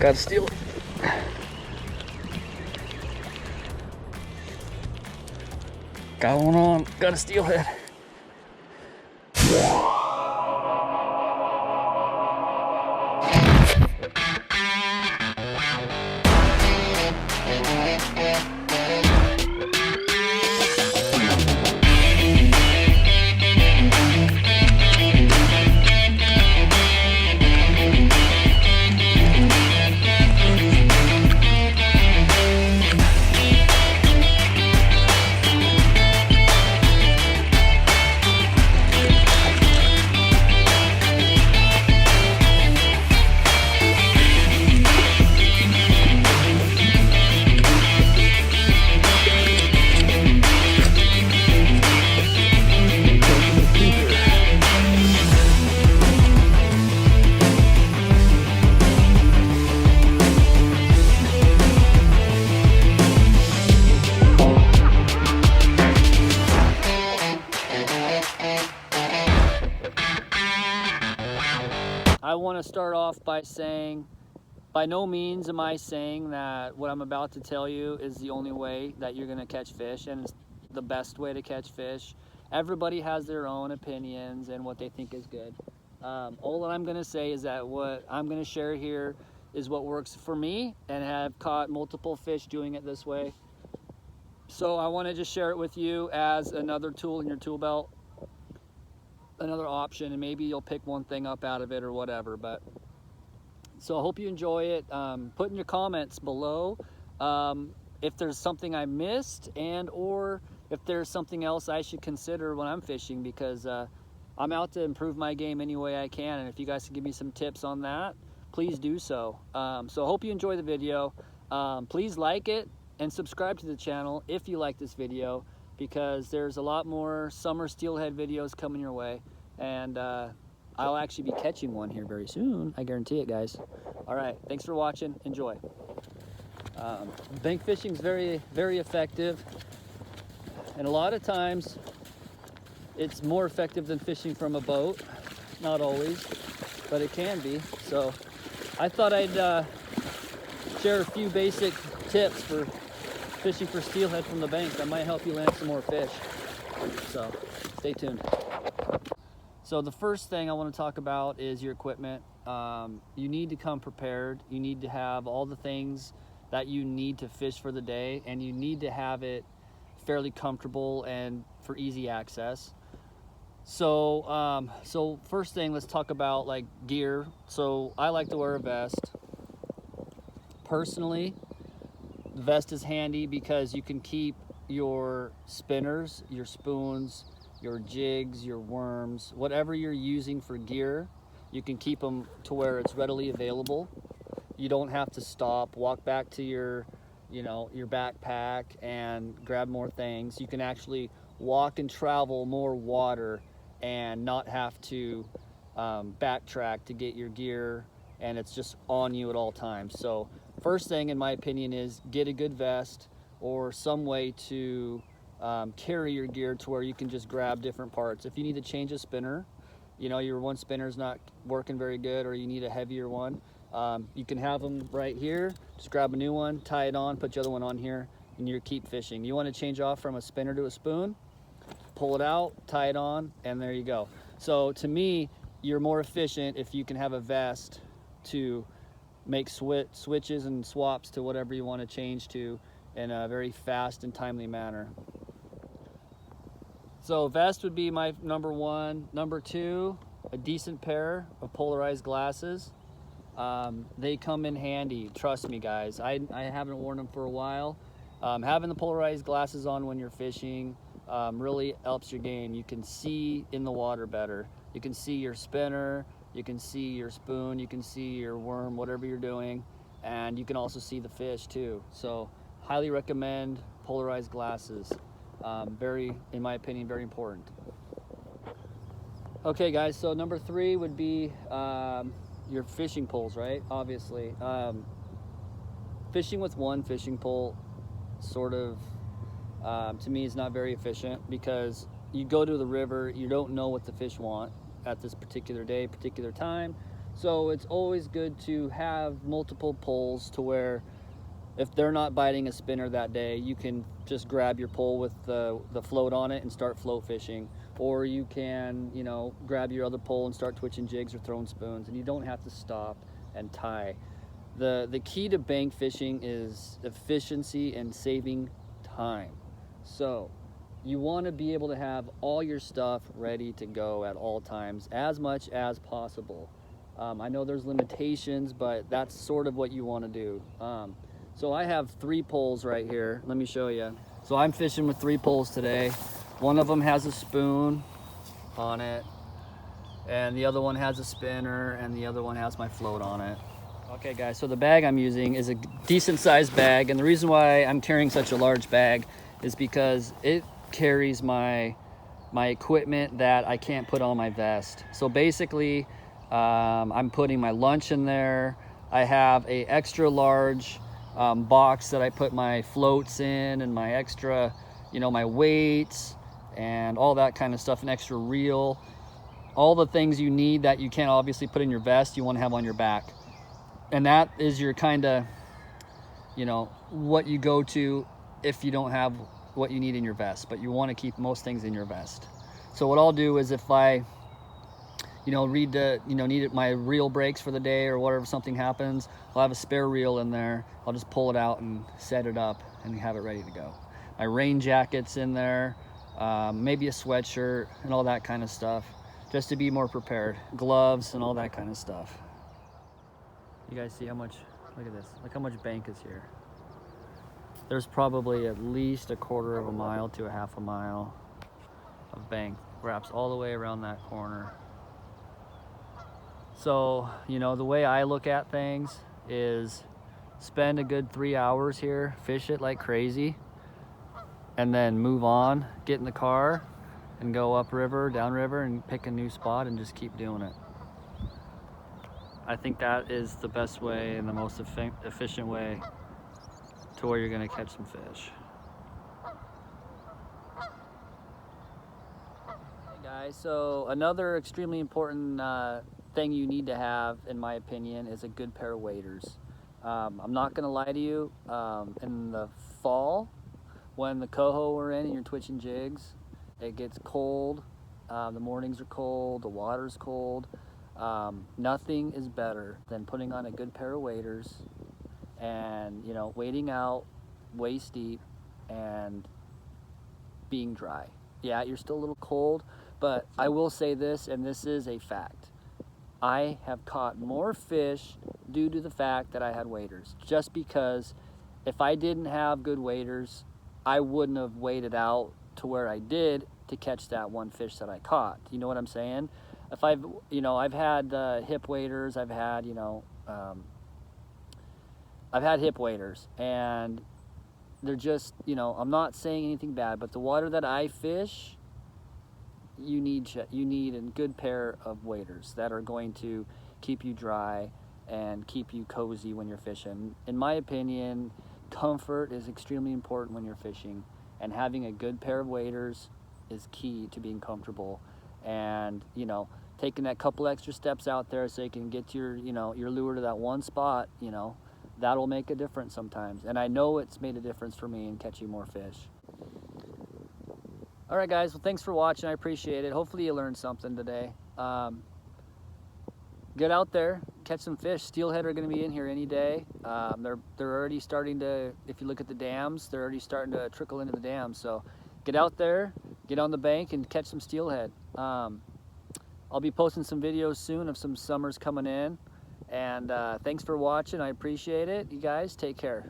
Gotta steal it. Got one on. Got a steelhead. I want to start off by saying, by no means am I saying that what I'm about to tell you is the only way that you're going to catch fish and it's the best way to catch fish. Everybody has their own opinions and what they think is good. All that I'm going to say is that what I'm going to share here is what works for me, and have caught multiple fish doing it this way. So I want to just share it with you as another tool in your tool belt, another option, and maybe you'll pick one thing up out of it or whatever. But so I hope you enjoy it. Put in your comments below if there's something I missed, and or if there's something else I should consider when I'm fishing, because I'm out to improve my game any way I can, and if you guys can give me some tips on that, please do so. So I hope you enjoy the video. Please like it and subscribe to the channel if you like this video, because there's a lot more summer steelhead videos coming your way, and I'll actually be catching one here very soon. I guarantee it, guys. All right, thanks for watching. Enjoy. Bank fishing is very, very effective, and a lot of times it's more effective than fishing from a boat. Not always, but it can be. So I thought I'd share a few basic tips for fishing for steelhead from the bank that might help you land some more fish. So stay tuned. So the first thing I want to talk about is your equipment. You need to come prepared. You need to have all the things that you need to fish for the day, and you need to have it fairly comfortable and for easy access. So so first thing, let's talk about like gear. So I like to wear a vest. Personally, the vest is handy because you can keep your spinners, your spoons, your jigs, your worms, whatever you're using for gear, you can keep them to where it's readily available. You don't have to stop, walk back to your, your backpack and grab more things. You can actually walk and travel more water and not have to backtrack to get your gear, and it's just on you at all times. So first thing, in my opinion, is get a good vest or some way to carry your gear to where you can just grab different parts. If you need to change a spinner, your one spinner is not working very good, or you need a heavier one, you can have them right here. Just grab a new one, tie it on, put the other one on here, and you keep fishing. You want to change off from a spinner to a spoon, pull it out, tie it on, and there you go. So to me, you're more efficient if you can have a vest to make switches and swaps to whatever you want to change to in a very fast and timely manner. So vest would be my number one. Number two, a decent pair of polarized glasses. They come in handy, trust me guys. I haven't worn them for a while. Having the polarized glasses on when you're fishing really helps your game. You can see in the water better. You can see your spinner, you can see your spoon, you can see your worm, whatever you're doing, and you can also see the fish too. So highly recommend polarized glasses. In my opinion, very important. Okay guys, so number three would be your fishing poles, right? Obviously. Fishing with one fishing pole sort of, to me, is not very efficient, because you go to the river, you don't know what the fish want at this particular day, particular time. So it's always good to have multiple poles to where if they're not biting a spinner that day, you can just grab your pole with the float on it and start float fishing. Or you can, you know, grab your other pole and start twitching jigs or throwing spoons, and you don't have to stop and tie. The key to bank fishing is efficiency and saving time. So you want to be able to have all your stuff ready to go at all times as much as possible. I know there's limitations, but that's sort of what you want to do. So I have 3 poles right here. Let me show you. So I'm fishing with 3 poles today. One of them has a spoon on it, and the other one has a spinner, and the other one has my float on it. Okay guys, so the bag I'm using is a decent sized bag, and the reason why I'm carrying such a large bag is because it carries my equipment that I can't put on my vest. So basically, I'm putting my lunch in there. I have a extra large box that I put my floats in, and my extra, you know, my weights and all that kind of stuff, an extra reel. All the things you need that you can't obviously put in your vest, you want to have on your back. And that is your kind of, you know, what you go to if you don't have what you need in your vest, but you want to keep most things in your vest. So what I'll do is if I, you know, need my reel breaks for the day or whatever, something happens, I'll have a spare reel in there. I'll just pull it out and set it up and have it ready to go. My rain jacket's in there, maybe a sweatshirt and all that kind of stuff, just to be more prepared. Gloves and all that kind of stuff. You guys see how much, look at this, look how much bank is here. There's probably at least a quarter of a mile to a half a mile of bank. Wraps all the way around that corner. So, you know, the way I look at things is spend a good 3 hours here, fish it like crazy, and then move on, get in the car and go upriver, downriver, and pick a new spot and just keep doing it. I think that is the best way and the most efficient way to where you're going to catch some fish. Hey guys, so another extremely important thing you need to have, in my opinion, is a good pair of waders. I'm not going to lie to you, in the fall, when the coho are in and you're twitching jigs, it gets cold, the mornings are cold, the water's cold. Nothing is better than putting on a good pair of waders and, you know, wading out waist deep and being dry. Yeah, you're still a little cold, but I will say this, and this is a fact. I have caught more fish due to the fact that I had waders. Just because if I didn't have good waders, I wouldn't have waded out to where I did to catch that one fish that I caught. You know what I'm saying? If I've had hip waders, I've had hip waders, and they're just, you know, I'm not saying anything bad, but the water that I fish, you need a good pair of waders that are going to keep you dry and keep you cozy when you're fishing. In my opinion, comfort is extremely important when you're fishing, and having a good pair of waders is key to being comfortable. And, you know, taking that couple extra steps out there so you can get your lure to that one spot, you know, that'll make a difference sometimes. And I know it's made a difference for me in catching more fish. All right, guys, well, thanks for watching. I appreciate it. Hopefully you learned something today. Get out there, catch some fish. Steelhead are going to be in here any day. They're already starting to, if you look at the dams, they're already starting to trickle into the dams. So get out there, get on the bank, and catch some steelhead. I'll be posting some videos soon of some summers coming in. And thanks for watching. I appreciate it. You guys, take care.